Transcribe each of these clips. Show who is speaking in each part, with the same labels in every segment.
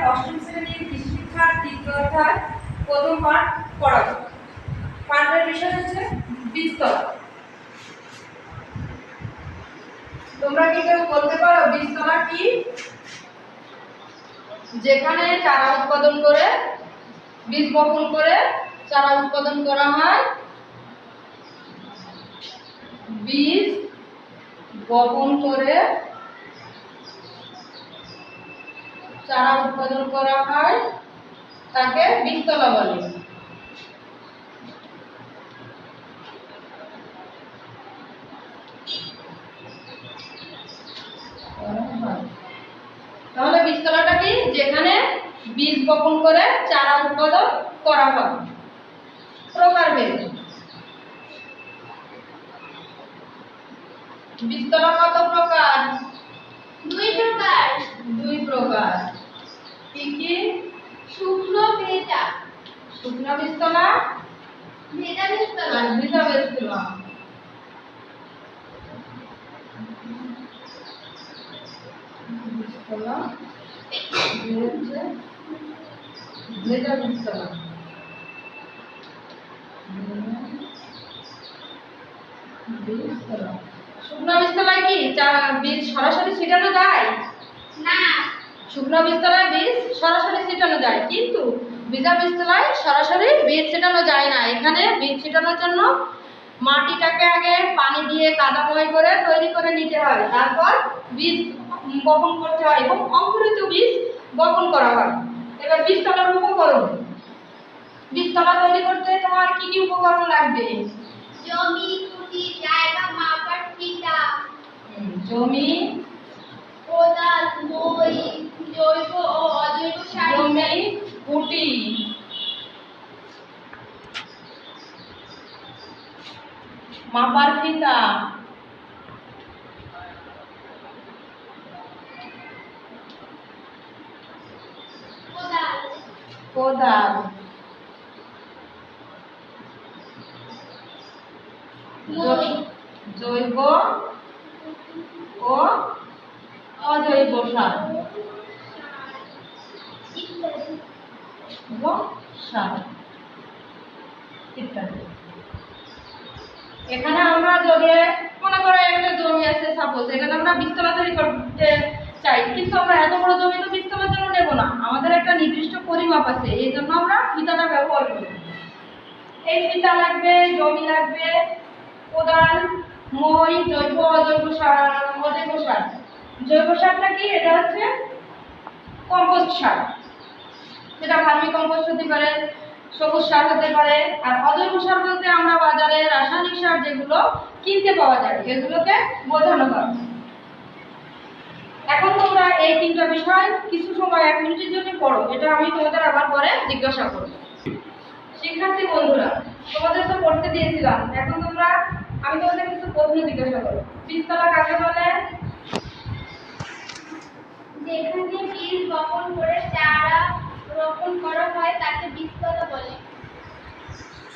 Speaker 1: অষ্টম শ্রেণীর শিক্ষার তৃতীয় অধ্যায় প্রথম পাঠ পড়াবো। পাঠের বিষয় হচ্ছে বীজতলা। তোমরা কি কেউ বলতে পারো বীজতলা কি? যেখানে চারা উৎপাদন করে, বীজ বপন করে চারা উৎপাদন করা হয়। বীজ বপন করে চারা উৎপাদন করা হয়, তাকে বীজতলা বলে। তাহলে বীজতলাটা কি? যেখানে বীজ বপন করে চারা উৎপাদন করা হয়। প্রকারভেদ। বীজতলা কত প্রকার?
Speaker 2: দুই প্রকার।
Speaker 1: দুই প্রকার। কি কি?
Speaker 2: শুকনো ভেজা।
Speaker 1: শুকনো বীজতলা,
Speaker 2: ভেজা বীজতলা।
Speaker 1: আর ভেজা বীজতলা। বীজতলা হচ্ছে ভেজা বীজতলা। বীজতলা। শুকনো বীজতলায় কি বীজ সরাসরি ছিটানো যায়?
Speaker 2: না।
Speaker 1: শুকনো বীজতলায় বীজ সরাসরি ছিটানো যায়, কিন্তু ভেজা বীজতলায় সরাসরি বীজ ছিটানো যায় না। এখানে বীজ ছিটানোর জন্য মাটিটাকে আগে পানি দিয়ে কাদাময় করে তৈরি করে নিতে হয়, তারপর বীজ বপন করতে হয় এবং অঙ্কুরিত বীজ বপন করা হয়। এবার বীজতলার উপকরণ। বীজতলা তৈরি করতে তোমার কি কি উপকরণ লাগবে?
Speaker 2: জমি, খুঁটি, জায়গা মাপার ফিতা।
Speaker 1: জমি,
Speaker 2: কোদাল, মই, জৈব ও অজৈব সার।
Speaker 1: জমি, খুঁটি, মাপার ফিতা,
Speaker 2: কোদাল,
Speaker 1: কোদাল, জৈব ও অজৈব সার এবং সার ইত্যাদি। এখানে আমরা যদি মনে করো একটা জমি আছে, সাপোজ এখানে আমরা বীজতলা তৈরি করতে চাই, কিন্তু আমরা এত বড় জমি তো বীজতলার জন্য নেব না। আমাদের একটা নির্দিষ্ট পরিমাপ আছে, এই জন্য আমরা ফিতাটা ব্যবহার করি। এই ফিতা লাগবে, জমি লাগবে, কোদাল, মই, জৈব অজৈব সার। অজৈব সার, জৈব সারটা কি? এটা হচ্ছে কম্পোস্ট সার, যেটা ভার্মি কম্পোস্ট হতে পারে, সবুজ সার হতে পারে। আর অজৈব সার বলতে আমরা বাজারে রাসায়নিক সার যেগুলো কিনতে পাওয়া যায়, এগুলোকে বোঝানো হয়। এখন তোমরা এই তিনটা বিষয় কিছু সময় 1 মিনিটের জন্য পড়ো, এটা আমি তোমাদের আবার পরে জিজ্ঞাসা করব। শিক্ষার্থী বন্ধুরা, তোমাদের তো পড়তে দিয়েছিলাম, এখন আমি তোমাদের কিছু প্রশ্ন জিজ্ঞাসা করব। বীজতলা কাকে বলে?
Speaker 2: যেখানে বীজ বপন করে চারা রোপণ করা হয় তাকে বীজতলা বলে।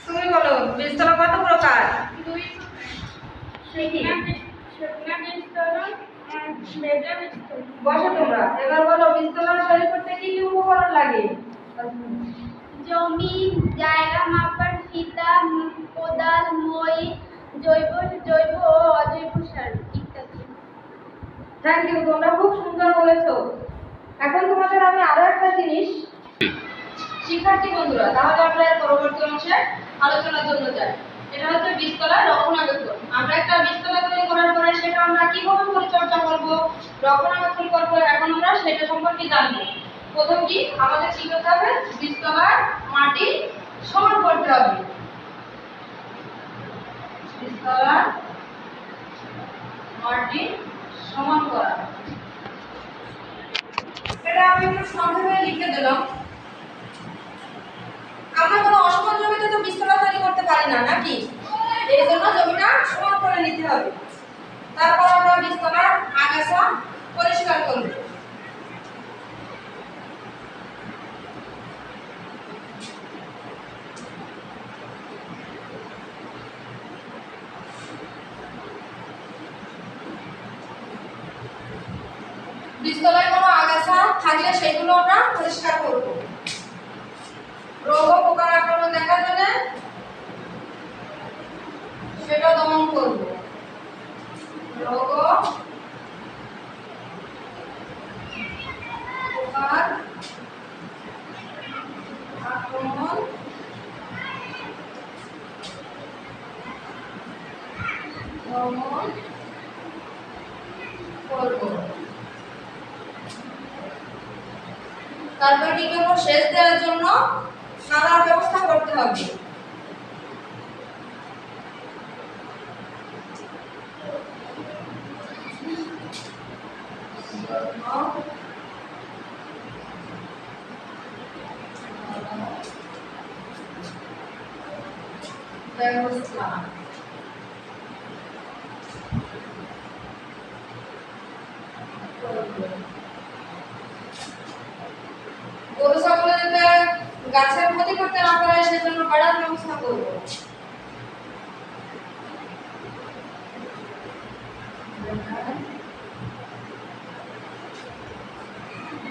Speaker 1: তুমি বলো, বীজতলা কত প্রকার?
Speaker 2: দুই প্রকার। শুকনো বীজতলা আর ভেজা বীজতলা।
Speaker 1: বসো তোমরা, এবার বলো বীজতলা তৈরি করতে কি কি উপকরণ লাগে?
Speaker 2: জমি, জায়গা মাপার ফিতা, কোদাল, মই, জৈব ও অজৈব সার ইত্যাদি।
Speaker 1: থ্যাংক ইউ, তোমরা খুব সুন্দর বলেছো। এখন তোমাদের আমি আরো একটা জিনিস, শিক্ষার্থী বন্ধুরা, তাহলে আমরা এর পরবর্তী অংশে আলোচনার জন্য যাই। এটা হচ্ছে বীজতলা রক্ষণাবেক্ষণ। আমরা একটা বীজতলা তৈরি করার পরে সেটা আমরা কিভাবে পরিচর্যা করব, রক্ষণাবেক্ষণ করব, এখন আমরা সেটা সম্পর্কে জানব। প্রথম কি আমাদের কি করতে হবে? বীজতলার মাটি সমান করতে হবে। বীজতলার মাটি সমান করা, এটা আমি একটু সংক্ষেপে লিখে দিলাম। আমরা কোনো অসমান জমিতে তো বীজতলা তৈরি করতে পারি না, নাকি? এই জন্য জমিটা সমান করে নিতে হবে। তারপর আমরা বীজতলার আগাছা পরিষ্কার করব। বীজতলায় কোনো আগাছা থাকলে সেগুলো আমরা পরিষ্কার করব। রোগ ও পোকার আক্রমণ দেখা দিলে সেটা দমন করব। রোগ ও পোকার আক্রমণ দমন করব। তারপর কি করব? সেচ দেওয়ার জন্য সারার ব্যবস্থা করতে হবে। ব্যবস্থা গরু ছাগলে যাতে গাছের ক্ষতি করতে না পারে সেজন্য বেড়ার ব্যবস্থা করব।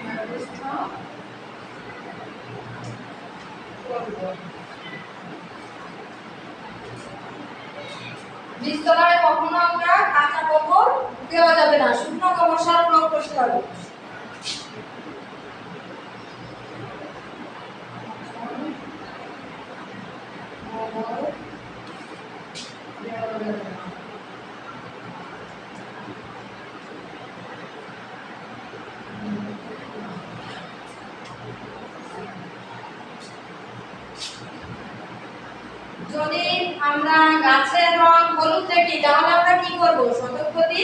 Speaker 1: ব্যবস্থা করব। বীজতলায় কখনো আমরা কাঁচা গোবর দেওয়া যাবে না, শুকনো গোবর সার প্রয়োগ করতে হবে। যদি আমরা গাছের রং হলুদ দেখি তাহলে আমরা কি করব? শতক প্রতি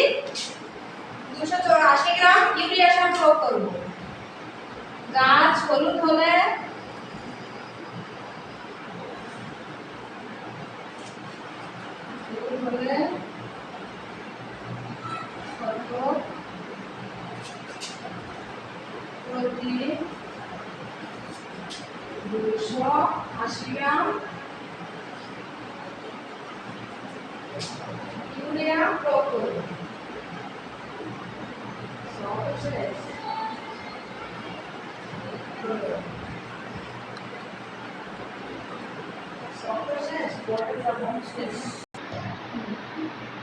Speaker 1: 284 গ্রাম ইউরিয়া সার প্রয়োগ করব। গাছ হলুদ হলে শতক প্রতি 280 গ্রাম ইউরিয়া প্রয়োগ করব।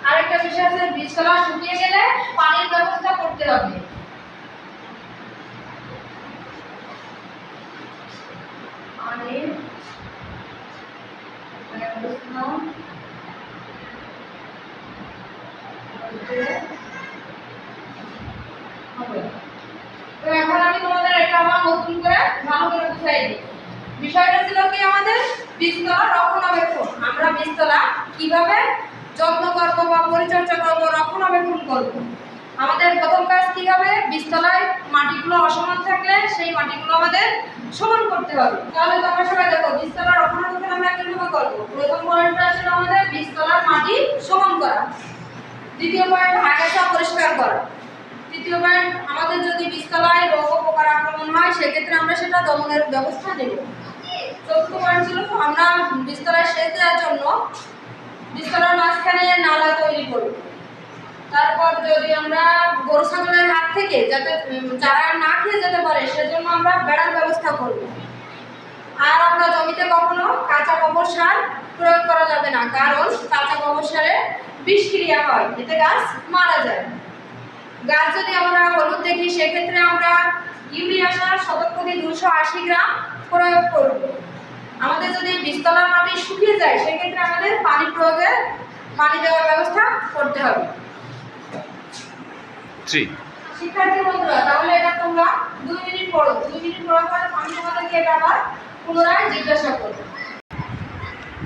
Speaker 1: আরেকটা বিষয় আছে, বীজতলা শুকিয়ে গেলে পানির ব্যবস্থা করতে হবে। পানির ব্যবস্থা করতে হবে। তো এখন আমি তোমাদের এটা আবার নতুন করে ভালো করে বুঝাই দিই। বিষয়টা ছিল কি আমাদের বীজতলা রক্ষণাবেক্ষণ। আমরা বীজতলা কিভাবে যত্ন করব বা পরিচর্যা করব, রক্ষণাবেক্ষণ করব। আমাদের প্রথম কাজ কি হবে? বীজতলায় মাটিগুলো অসমান থাকলে সেই মাটিগুলো আমাদের সমান করতে হবে। তাহলে তোমরা সবাই দেখো বীজতলার রক্ষণাবেক্ষণ আমরা কিভাবে করব। প্রথম পয়েন্টটা ছিল আমাদের বীজতলার মাটি সমান করা। দ্বিতীয় পয়েন্ট আগাছা পরিষ্কার করা। তৃতীয় পয়েন্ট আমাদের যদি বীজতলায় রোগ ও পোকার আক্রমণ হয় সেক্ষেত্রে আমরা সেটা দমনের ব্যবস্থা নেব। চতুর্থ পয়েন্ট ছিল আমরা বীজতলায় সেচ দেওয়ার জন্য বীজতলার মাঝখানে নালা তৈরি করব। তারপর যদি আমরা গরু ছাগলের হাত থেকে যাতে চারা না খেয়ে যেতে পারে সেজন্য আমরা বেড়ার ব্যবস্থা করব। আর আমরা জমিতে কখনো কাঁচা গোবর সার প্রয়োগ করা যাবে না, কারণ কাঁচা গোবর সারে বিষক্রিয়া হয়, এতে গাছ মারা যায়। গাছ যদি আমরা হলুদ দেখি সেক্ষেত্রে আমরা ইউরিয়া সার শতক প্রতি 280 গ্রাম প্রয়োগ করব। আমাদের যদি বীজতলার মাটি শুকিয়ে যায় সেক্ষেত্রে আমাদের পানি দেওয়ার ব্যবস্থা করতে হবে। শিক্ষার্থী বন্ধুরা, তাহলে এটা তোমরা 2 মিনিট পড়ো। 2 মিনিট পড়ার পর আমি তোমাদেরকে এটা আবার পুনরায় জিজ্ঞাসা করব।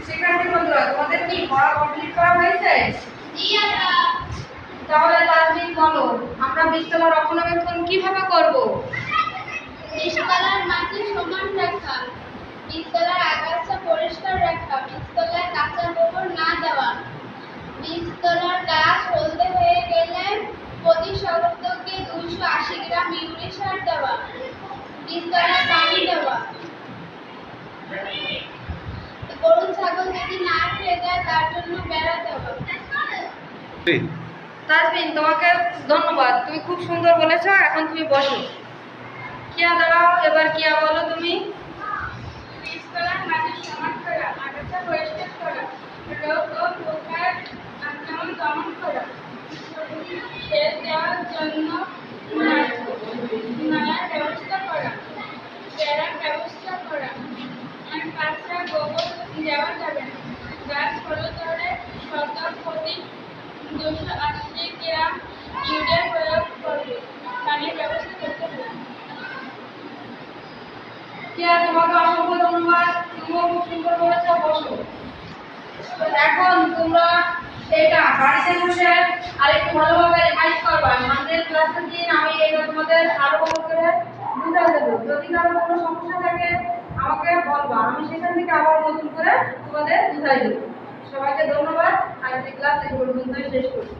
Speaker 1: শিক্ষার্থী বন্ধুরা, তোমাদের কি পড়া কমপ্লিট করা হয়েছে? তাহলে তাজমিন বলো, আমরা বীজতলা রক্ষণাবেক্ষণ কিভাবে করব?
Speaker 2: বীজতলার মাটি সমান রাখা, বীজতলার আগাছা পরিষ্কার রাখা, বীজতলায় কাঁচা গোবর না দেওয়া, বীজতলার গাছ হলদে হয়ে গেলে প্রতি শতকে 280 গ্রাম ইউরিয়া সার দেওয়া, বীজতলায় পানি দেওয়া, গরু ছাগল যদি না খেয়ে যায় তার জন্য বেড়া দেওয়া।
Speaker 1: তাজমিন, তোমাকে ধন্যবাদ, তুমি খুব সুন্দর বলেছো। এখন তুমি বসো। কিয়া দাঁড়াও, এবার কিয়া বলো তুমি।
Speaker 2: বীজতলার মাটি সমান করা, আগাছা পরিষ্কার করা, রোগ ও পোকার আক্রমণ দমন করা, সেচ দেওয়ার জন্য নালার ব্যবস্থা করা, বেড়ার ব্যবস্থা করা, আর কাঁচা গোবর দেওয়া যাবে না। গাছ হলুদ হলে শতক প্রতি 280 গ্রাম ইউরিয়া প্রয়োগ করবে। পানির ব্যবস্থা করতে হবে।
Speaker 1: কিয়া তোমাকে অসংখ্য ধন্যবাদ, তুমিও খুব সুন্দর বলেছো, বসো। তো এখন তোমরা এটা বাড়িতে বসে আরেকটু ভালোভাবে রিভাইজ করবা। সামনের ক্লাসের দিন আমি এটা তোমাদের আরো ভালো করে বুঝাই দেবো। যদি কারো কোনো সমস্যা থাকে আমাকে বলবা, আমি সেখান থেকে আবার নতুন করে তোমাদের বুঝাই দেবো। সবাইকে ধন্যবাদ, আজকে ক্লাস এই পর্যন্তই শেষ করছি।